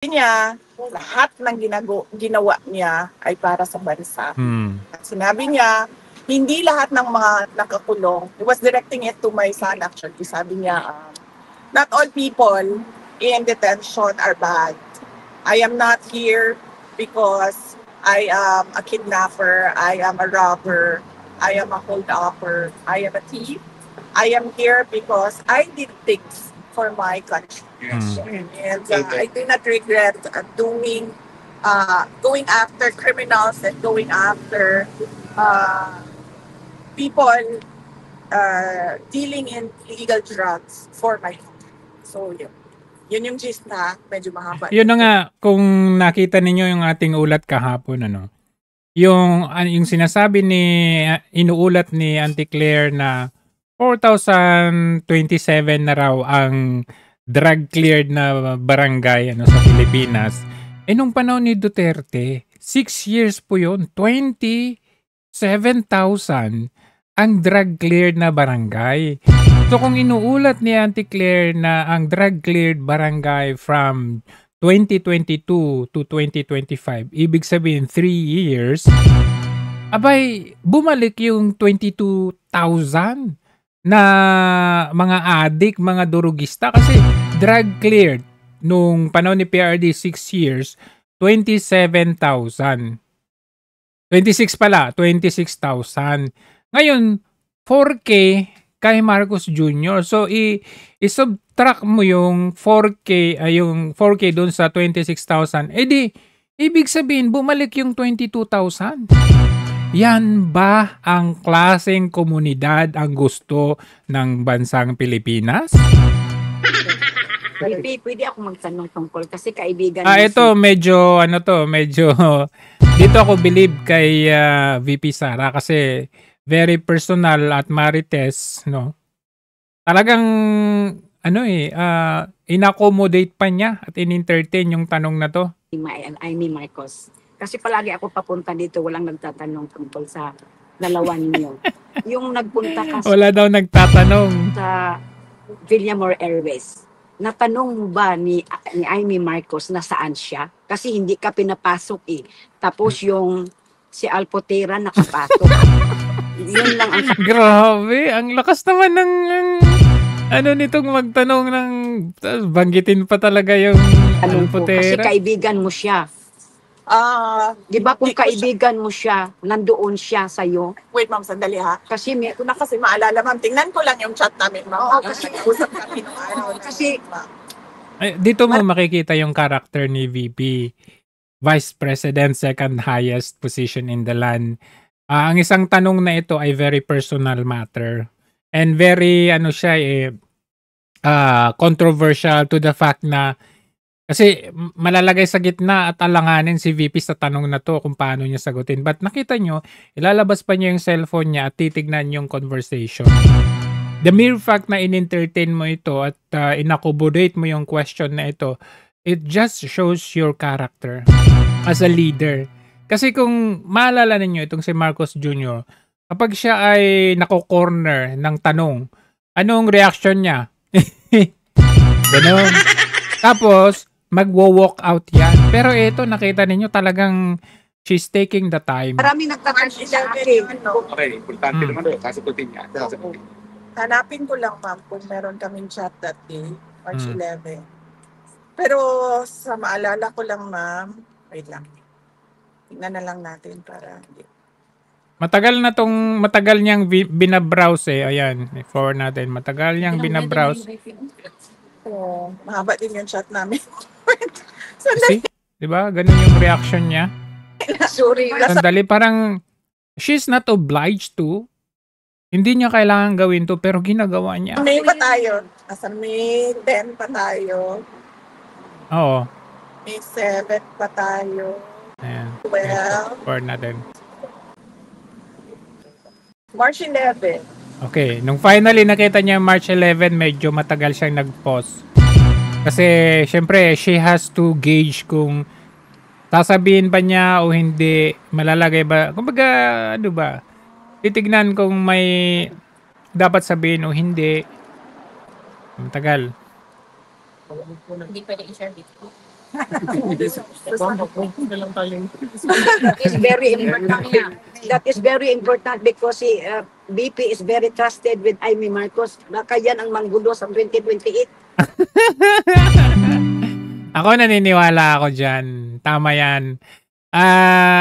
niya, lahat ng ginawa niya ay para sa bansa. At sinabi niya, hindi lahat ng mga nakakulong, he was directing it to my son actually, sabi niya, not all people in detention are bad. I am not here because I am a kidnapper, I am a robber, I am a holdupper, I am a thief. I am here because I did things for my country. And I do not regret going after criminals and going after people dealing in illegal drugs for my country. So, yun. Yun yung gist na medyo mahaba. Yun na nga, kung nakita ninyo yung ating ulat kahapon, yung sinasabi inuulat ni Auntie Claire na 4,027 na raw ang drug-cleared na barangay sa Pilipinas. Nung panahon ni Duterte, 6 years po yun, 27,000 ang drug-cleared na barangay. So kung inuulat ni Auntie Claire na ang drug-cleared barangay from 2022 to 2025, ibig sabihin 3 years, abay, bumalik yung 22,000 na mga adik, mga durugista kasi drug cleared nung panahon ni PRD 6 years, 27,000. 26,000. Ngayon, 4K kay Marcos Jr. So, i-subtract mo yung 4K, yung 4K doon sa 26,000. Di, ibig sabihin, bumalik yung 22,000. Yan ba ang klaseng komunidad ang gusto ng bansang Pilipinas? Pwede ako magtanong tungkol kasi kaibigan ito medyo dito ako believe kay VP Sara kasi very personal at marites, no? Talagang inaccommodate pa niya at in-entertain yung tanong na to. Amy Marcos. Kasi palagi ako papunta dito, walang nagtatanong tungkol sa dalawa ninyo. Yung nagpunta kasi wala daw nagtatanong sa Villamor Airways. Natanong mo ba ni Amy Marcos na saan siya? Kasi hindi ka pinapasok eh. Tapos yung si Alpotera nakapasok. Yun lang ang grabe, ang lakas naman ng nitong magtanong ng banggitin pa talaga yung Alpotera. Kasi kaibigan mo siya. Di ba kung kaibigan mo siya, nandoon siya sa'yo? Wait, ma'am, sandali ha. Kasi Ito na kasi maalala, ma'am. Tingnan ko lang yung chat namin, ma'am. Oo, kasi usap kami nung araw. Kasi dito mo makikita yung character ni VP. Vice President, second highest position in the land. Ang isang tanong na ito ay very personal matter. And very, controversial to the fact na kasi malalagay sa gitna at alanganin si VP sa tanong na to kung paano niya sagutin. But nakita nyo, ilalabas pa niya yung cellphone niya at titignan yung conversation. The mere fact na in-entertain mo ito at inaccommodate mo yung question na ito, it just shows your character as a leader. Kasi kung maalala ninyo itong si Marcos Jr., kapag siya ay nako-corner ng tanong, anong reaction niya? Ganon. Tapos, magwo-walk out yan. Pero ito, nakita ninyo talagang she's taking the time. maraming nagtatanong sa akin. Okay, importante naman ito. Sasagutin niya. Hanapin ko lang, ma'am, kung meron kaming chat that day, March 11. Pero sa maalala ko lang, ma'am, wait lang. Tingnan na lang natin para hindi. Matagal niyang binabrowse eh. Ayan, forward natin. Matagal niyang binabrowse. Mahaba din yung chat namin. See? Diba? Ganun yung reaction niya. Sorry. Sandali, parang she's not obliged to. Hindi niya kailangan gawin to, pero ginagawa niya. May pa tayo. Nasa May 10 pa tayo. Oo. May 7 pa tayo. Ayan. 12. Forward natin. March 11. Okay. Nung finally nakita niya March 11, medyo matagal siyang nag-pause. Kasi, syempre, she has to gauge kung sasabihin ba niya o hindi, malalagay ba. Kumbaga, ano ba, titignan kung may dapat sabihin o hindi. Matagal. Hindi pwede i-share dito. That is very important. That is very important because si VP is very trusted with Amy Marcos. Baka yan ang manggulo sa 2028. Ako naniniwala ako dyan. Tama yan.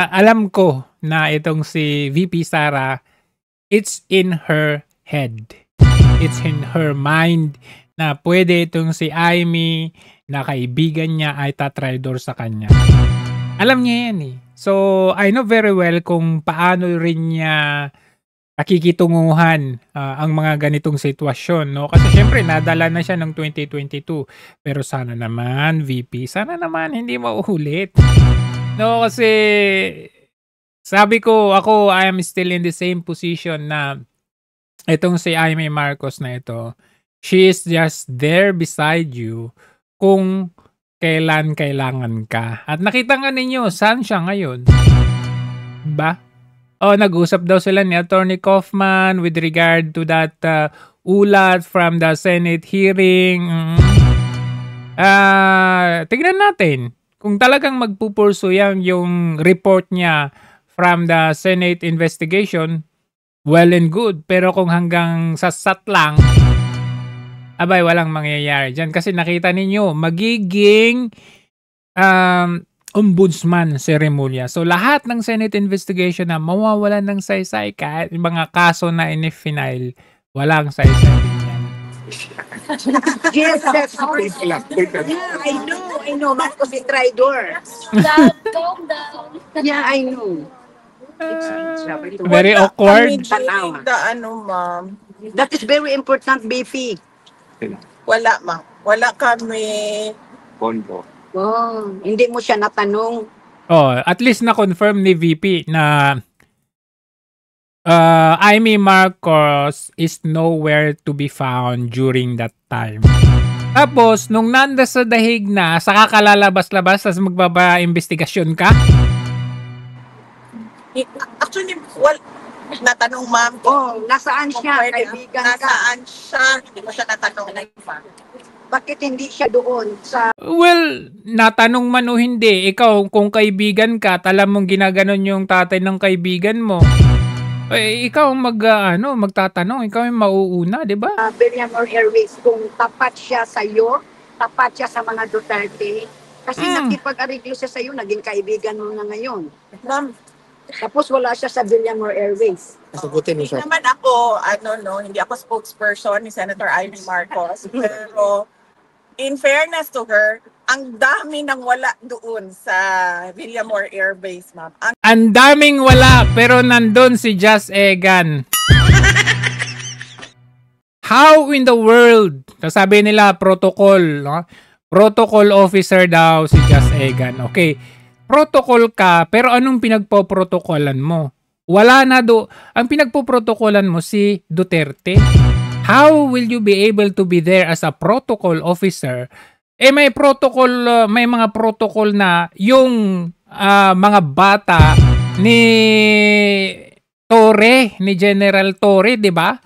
Alam ko na itong si VP Sara, it's in her head. It's in her mind na pwede itong si Amy na kaibigan niya ay tatraidor sa kanya. Alam niya yan eh. So, I know very well kung paano rin niya nakikitunguhan ang mga ganitong sitwasyon, no? Kasi syempre nadala na siya ng 2022. Pero sana naman, VP, sana naman hindi mauulit. No, kasi sabi ko, I am still in the same position na itong si Amy Marcos na ito, she is just there beside you kung kailan kailangan ka. At nakita nga ninyo, saan siya ngayon? Ba? Nag-usap daw sila ni Attorney Kaufman with regard to that ulat from the Senate hearing. Tignan natin kung talagang magpupurso yung report niya from the Senate investigation, well and good. Pero kung hanggang sasat lang, abay, walang mangyayari dyan. Kasi nakita ninyo, magiging ombudsman si Remulla. So, lahat ng Senate investigation na mawawalan ng saysay, kahit yung mga kaso na in-file, walang saysay din yan. Yes, that's right. Yeah, I know. Marcos is traitor. Calm down. Yeah, I know. Very awkward. Ma'am. That is very important, BP. Wala, ma'am. Wala kami. Bondo. Oh, hindi mo siya natanong. At least na-confirm ni VP na Amy Marcos is nowhere to be found during that time. Tapos, nung nanda sa dahig na, saka kalalabas-labas, tas magbaba-investigasyon ka? Actually, natanong ma'am Nasaan siya? Kaibigan ka? Nasaan siya? Hindi mo siya natanong. Bakit hindi siya doon sa... Well, natanong man o hindi, ikaw kung kaibigan ka, at alam mong ginaganon yung tatay ng kaibigan mo, ikaw magtatanong, ikaw yung mauuna, di ba? Villamor Airways, kung tapat siya sa iyo, tapat siya sa mga Duterte, kasi nakipag-ariglo siya sa iyo, naging kaibigan mo na ngayon. Ma'am, tapos wala siya sa Villamor Airways. hindi naman ako, hindi ako spokesperson ni Senator Amy Marcos, pero in fairness to her, ang dami nang wala doon sa Villamor Air Base, ma'am. Ang daming wala, pero nandun si Just Egan. How in the world? Sabi nila, protocol. No? Protocol officer daw si Just Egan. Okay, protocol ka, pero anong pinagpo-protocolan mo? Wala na ang pinagpo-protocolan mo si Duterte. How will you be able to be there as a protocol officer? May protocol, may mga protocol na yung mga bata ni Torre, ni General Torre, di ba?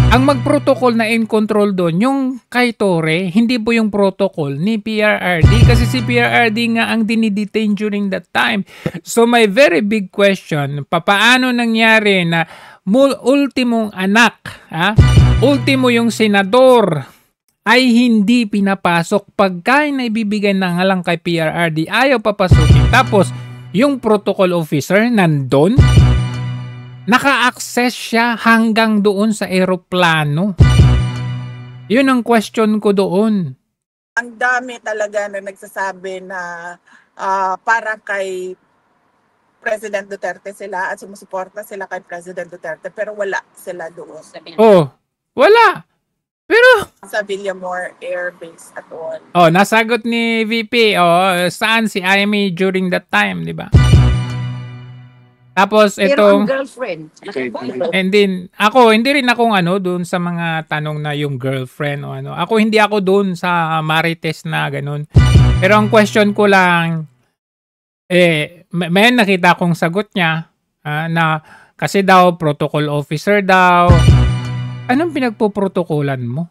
Ang mag-protocol na in control doon, yung kay Torre, hindi po yung protocol ni PRRD kasi si PRRD nga ang dinidetain during that time. So my very big question, papaano nangyari na ultimong anak, ultimo yung senador ay hindi pinapasok pagka naibibigay na nga lang kay PRRD, ayaw papasukin. Tapos yung protocol officer nandun, naka-access siya hanggang doon sa eroplano. Yun ang question ko doon. Ang dami talaga na nagsasabi na para kay President Duterte sila at sumusuporta sila kay President Duterte pero wala sila doon. Wala. Pero Sa Villamor Air Base at all. nasagot ni VP. Saan si Amy during that time, di ba? Tapos Pero ang ito, girlfriend, and then hindi rin akong doon sa mga tanong na yung girlfriend o ano. Hindi ako doon sa Marites na ganun. Pero ang question ko lang, may nakita akong sagot niya na kasi daw protocol officer daw. Anong pinagpo-protocolan mo?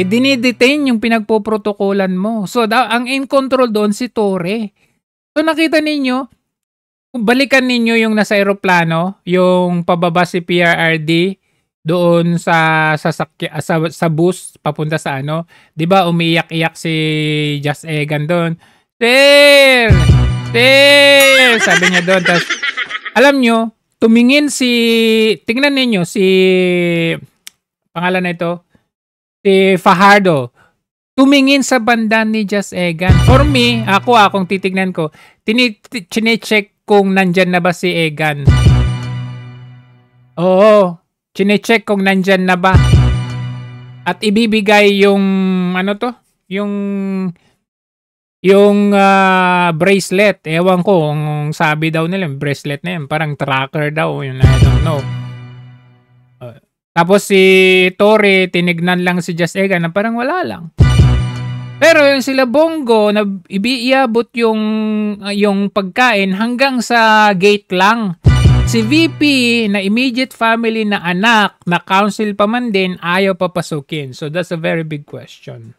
dinidetain yung pinagpoprotokolan mo. So, ang in control doon si Torre. So, nakita ninyo, kung balikan ninyo yung nasa aeroplano, yung pababa si PRRD doon sa bus papunta sa ano, 'di ba umiiyak-iyak si Just Egan doon. Sir! Sir! Sabi niya doon. Tapos, alam nyo, tingnan ninyo si, pangalan na ito, si Fajardo. Tumingin sa banda ni Just Egan. For me, akong titignan ko, chine-check kung nandyan na ba si Egan. Oo, chine-check kung nandyan na ba. At ibibigay yung, yung bracelet. Ewan ko, kung sabi daw nila, bracelet na yan, parang tracker daw, yun, I don't know. Tapos si Torre, tinignan lang si Just Egan na parang wala lang. Pero yung sila Bongo, na iabot yung pagkain hanggang sa gate lang. Si VP na immediate family na anak, na council pa man din, ayaw papasukin. So that's a very big question.